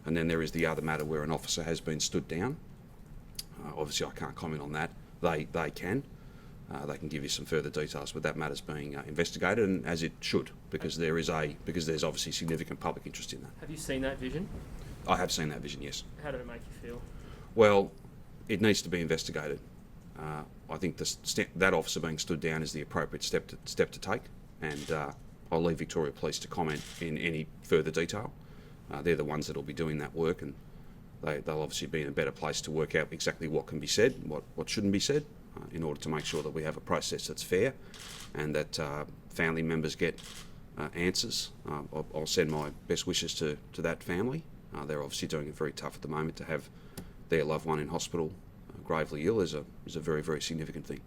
and then there is the other matter where an officer has been stood down. Obviously, I can't comment on that. They can. They can give you some further details, but that matter's being investigated, and as it should, because there's obviously significant public interest in that. Have you seen that vision? I have seen that vision, yes. How did it make you feel? Well, it needs to be investigated. I think that officer being stood down is the appropriate step to take, and I'll leave Victoria Police to comment in any further detail. They're the ones that will be doing that work, and they'll obviously be in a better place to work out exactly what can be said, what shouldn't be said, in order to make sure that we have a process that's fair and that family members get answers. I'll send my best wishes to that family. They're obviously doing it very tough at the moment to have their loved one in hospital gravely ill is a very, very significant thing.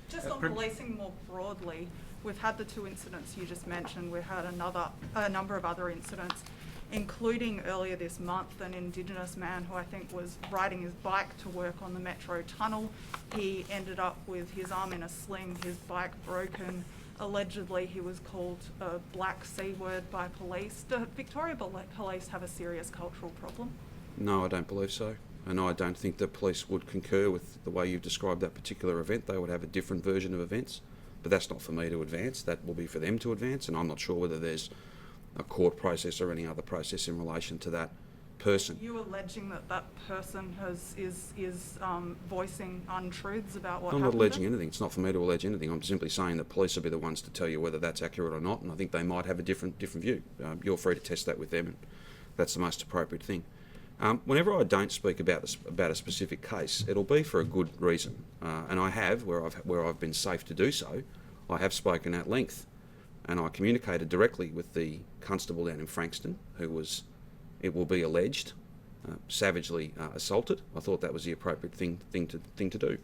Just on policing more broadly, we've had the 2 incidents you just mentioned. We've had a number of other incidents, including earlier this month an Indigenous man who I think was riding his bike to work on the Metro tunnel. He ended up with his arm in a sling, his bike broken. Allegedly, he was called a black C word by police. Do Victoria Police have a serious cultural problem? No, I don't believe so. And I don't think that police would concur with the way you've described that particular event. They would have a different version of events, but that's not for me to advance. That will be for them to advance, and I'm not sure whether there's a court process or any other process in relation to that person. Are you alleging that that person is voicing untruths about what I'm happened? not alleging anything. It's not for me to allege anything. I'm simply saying that police will be the ones to tell you whether that's accurate or not, and I think they might have a different view. You're free to test that with them, and that's the most appropriate thing. Whenever I don't speak about a specific case, it'll be for a good reason, and I have, where I've been safe to do so, I have spoken at length, and I communicated directly with the constable down in Frankston, who was, it will be alleged, savagely assaulted. I thought that was the appropriate thing to do.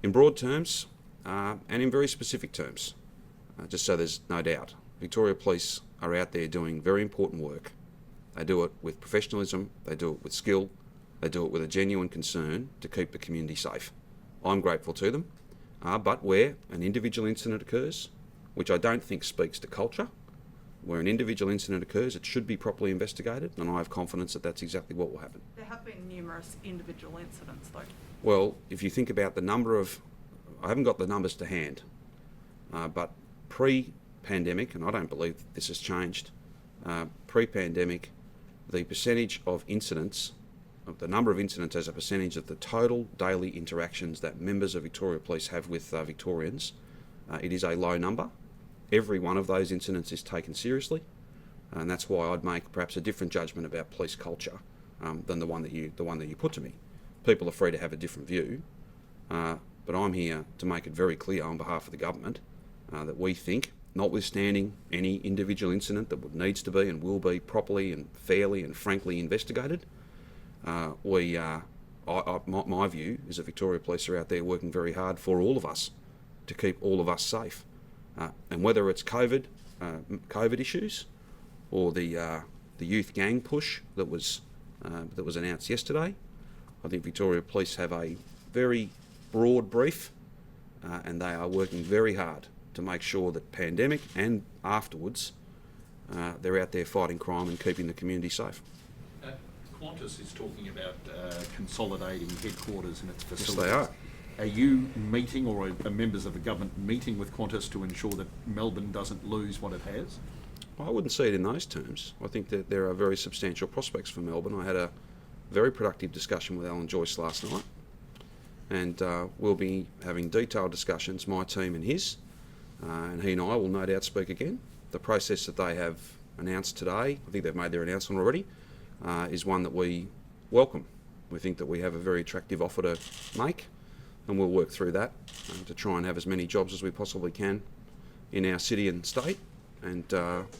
In broad terms, and in very specific terms, just so there's no doubt, Victoria Police are out there doing very important work. They do it with professionalism, they do it with skill, they do it with a genuine concern to keep the community safe. I'm grateful to them, but where an individual incident occurs, which I don't think speaks to culture, where an individual incident occurs, it should be properly investigated, and I have confidence that that's exactly what will happen. There have been numerous individual incidents, though. Well, if you think about the number of, I haven't got the numbers to hand, but pre-pandemic, and I don't believe this has changed, pre-pandemic, the percentage of incidents, the number of incidents as a percentage of the total daily interactions that members of Victoria Police have with Victorians, it is a low number. Every one of those incidents is taken seriously, and that's why I'd make perhaps a different judgment about police culture than the one that you put to me. People are free to have a different view, but I'm here to make it very clear on behalf of the government that we think, notwithstanding any individual incident that needs to be and will be properly and fairly and frankly investigated, my view is that Victoria Police are out there working very hard for all of us to keep all of us safe. And whether it's COVID issues or the youth gang push that was announced yesterday, I think Victoria Police have a very broad brief, and they are working very hard to make sure that pandemic and afterwards they're out there fighting crime and keeping the community safe. Qantas is talking about consolidating headquarters in its facilities. Yes, they are. Are you meeting, or are members of the government meeting with Qantas to ensure that Melbourne doesn't lose what it has? I wouldn't see it in those terms. I think that there are very substantial prospects for Melbourne. I had a very productive discussion with Alan Joyce last night, and we'll be having detailed discussions, my team and his, and he and I will no doubt speak again. The process that they have announced today, I think they've made their announcement already, is one that we welcome. We think that we have a very attractive offer to make, and we'll work through that to try and have as many jobs as we possibly can in our city and state. And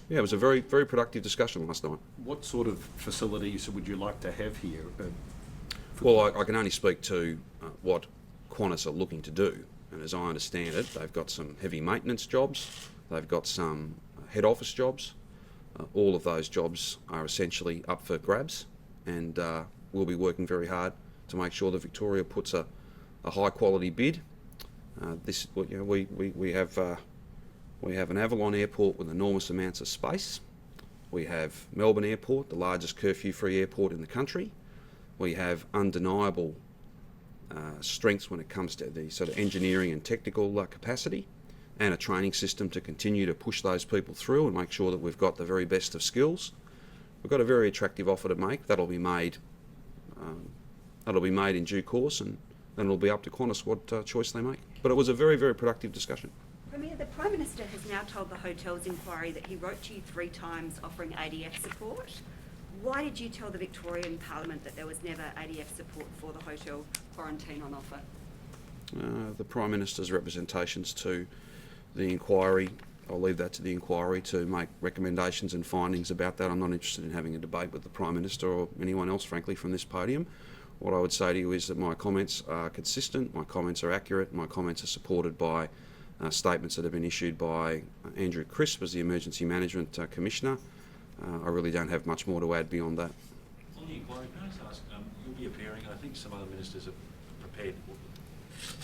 it was a very, very productive discussion last night. What sort of facilities would you like to have here? Well, I can only speak to what Qantas are looking to do. And as I understand it, they've got some heavy maintenance jobs, they've got some head office jobs. All of those jobs are essentially up for grabs, and we'll be working very hard to make sure that Victoria puts a high quality bid. We have an Avalon airport with enormous amounts of space. We have Melbourne Airport, the largest curfew-free airport in the country. We have undeniable strengths when it comes to the sort of engineering and technical capacity, and a training system to continue to push those people through and make sure that we've got the very best of skills. We've got a very attractive offer to make. That'll be made in due course, and then it'll be up to Qantas what choice they make. But it was a very, very productive discussion. Premier, the Prime Minister has now told the Hotels Inquiry that he wrote to you 3 times offering ADF support. Why did you tell the Victorian Parliament that there was never ADF support for the hotel quarantine on offer? The Prime Minister's representations to the inquiry, I'll leave that to the inquiry to make recommendations and findings about that. I'm not interested in having a debate with the Prime Minister or anyone else, frankly, from this podium. what I would say to you is that my comments are consistent, my comments are accurate, my comments are supported by statements that have been issued by Andrew Crisp as the Emergency Management Commissioner. I really don't have much more to add beyond that. On the inquiry, can I just ask, you'll be appearing, I think some other ministers are prepared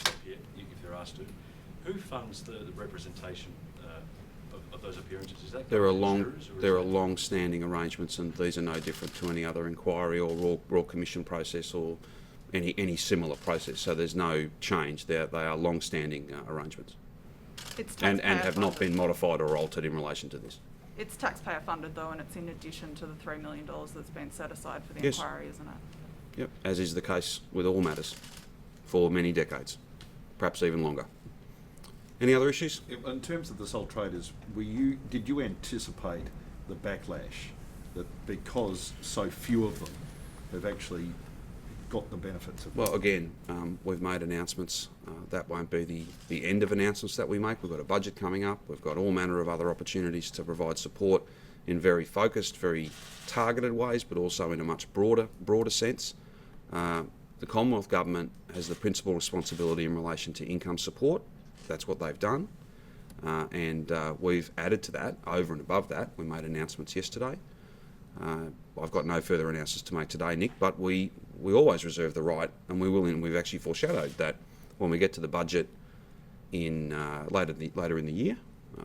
to appear if they're asked to. Who funds the representation of those appearances? Is that There are insurers, long-standing arrangements, and these are no different to any other inquiry or Royal Commission process or any similar process. So there's no change. They are long-standing arrangements, It's and taxpayer have not funded. been modified or altered in relation to this. It's taxpayer funded though, and it's in addition to the $3 million that's been set aside for the Yes. inquiry, isn't it? Yep, as is the case with all matters for many decades, perhaps even longer. Any other issues? In terms of the sole traders, did you anticipate the backlash that because so few of them have actually got the benefits of Well, again, we've made announcements. That won't be the end of announcements that we make. We've got a budget coming up. We've got all manner of other opportunities to provide support in very focused, very targeted ways, but also in a much broader sense. The Commonwealth Government has the principal responsibility in relation to income support. That's what they've done. And we've added to that, over and above that. We made announcements yesterday. I've got no further announcements to make today, Nick, but we always reserve the right, and we will, and we've actually foreshadowed that when we get to the budget in later in the year,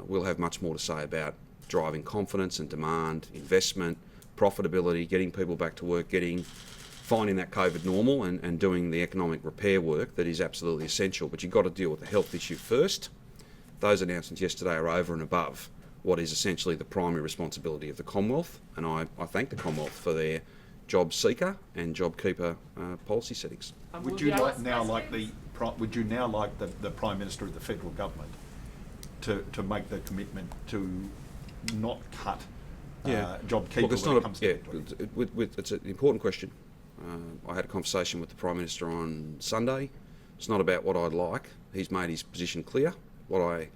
we'll have much more to say about driving confidence and demand, investment, profitability, getting people back to work, finding that COVID normal and doing the economic repair work that is absolutely essential. But you've got to deal with the health issue first. Those announcements yesterday are over and above what is essentially the primary responsibility of the Commonwealth, and I thank the Commonwealth for their job seeker and job keeper policy settings. Would you now like the Prime Minister of the federal government to make the commitment to not cut job keeper Look, it's when not it comes to it's an important question. I had a conversation with the Prime Minister on Sunday. It's not about what I'd like. He's made his position clear. What I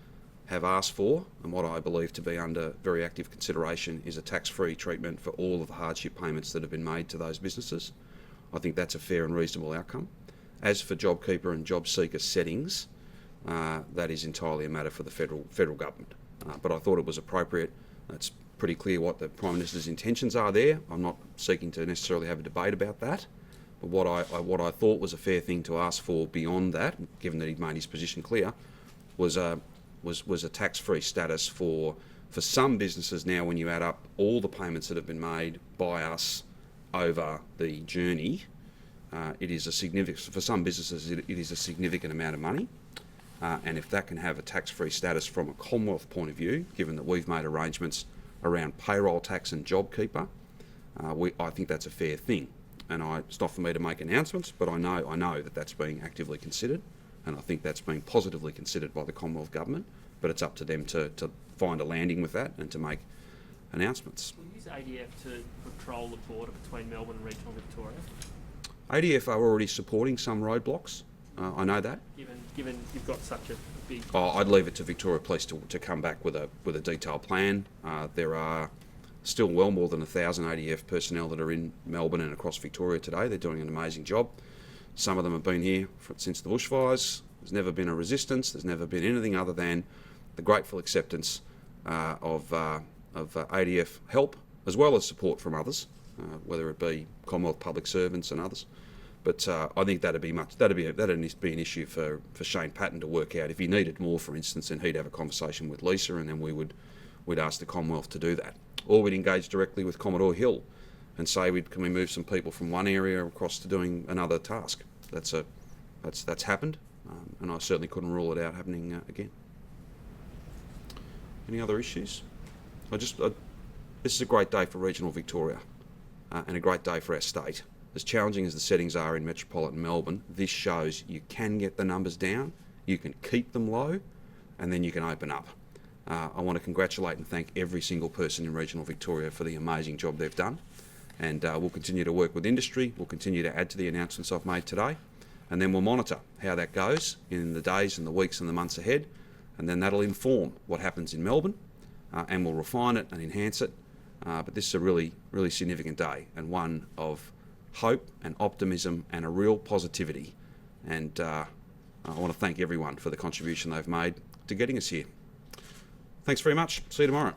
have asked for and what I believe to be under very active consideration is a tax-free treatment for all of the hardship payments that have been made to those businesses. I think that's a fair and reasonable outcome. As for JobKeeper and job seeker settings, that is entirely a matter for the federal government. But I thought it was appropriate. It's pretty clear what the Prime Minister's intentions are there. I'm not seeking to necessarily have a debate about that. But what I thought was a fair thing to ask for beyond that, given that he'd made his position clear, was a tax-free status for some businesses now. When you add up all the payments that have been made by us over the journey, it is a significant, for some businesses it is a significant amount of money. And if that can have a tax-free status from a Commonwealth point of view, given that we've made arrangements around payroll tax and JobKeeper, I think that's a fair thing. And it's not for me to make announcements, but I know that that's being actively considered, and I think that's being positively considered by the Commonwealth Government. But it's up to them to find a landing with that and to make announcements. Will you use ADF to patrol the border between Melbourne and regional Victoria? ADF are already supporting some roadblocks. I know that. Given you've got such a big... I'd leave it to Victoria Police to come back with a detailed plan. There are still well more than 1,000 ADF personnel that are in Melbourne and across Victoria today. They're doing an amazing job. Some of them have been here since the bushfires. There's never been a resistance. There's never been anything other than the grateful acceptance of ADF help, as well as support from others, whether it be Commonwealth public servants and others. But I think that'd be an issue for Shane Patton to work out. If he needed more, for instance, then he'd have a conversation with Lisa, and then we'd ask the Commonwealth to do that. Or we'd engage directly with Commodore Hill and say, can we move some people from one area across to doing another task? That's happened, and I certainly couldn't rule it out happening again. Any other issues? This is a great day for regional Victoria and a great day for our state. As challenging as the settings are in metropolitan Melbourne, this shows you can get the numbers down, you can keep them low, and then you can open up. I want to congratulate and thank every single person in regional Victoria for the amazing job they've done. And we'll continue to work with industry, we'll continue to add to the announcements I've made today, and then we'll monitor how that goes in the days and the weeks and the months ahead, and then that'll inform what happens in Melbourne, and we'll refine it and enhance it. But this is a really, really significant day, and one of hope and optimism and a real positivity. And I want to thank everyone for the contribution they've made to getting us here. Thanks very much. See you tomorrow.